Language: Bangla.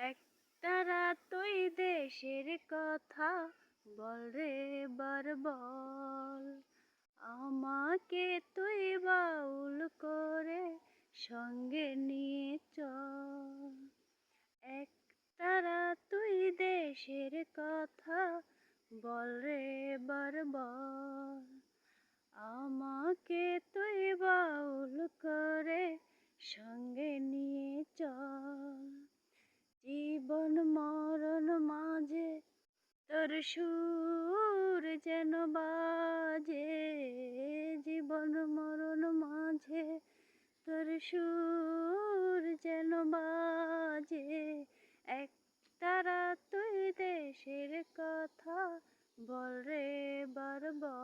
একতারা তুই দেশের কথা বল রে বার বল, আমাকে তুই বাউল করে সঙ্গে নিয়ে চল। একতারা তুই দেশের কথা বল রে বার বল, আমাকে তুই বাউল করে সঙ্গে নিয়ে চল। জীবন মরণ মাঝে তোর সুর যেন বাজে, জীবন মরণ মাঝে তোর সুর যেন বাজে। একতারা তুই দেশের কথা বল রে বার বল।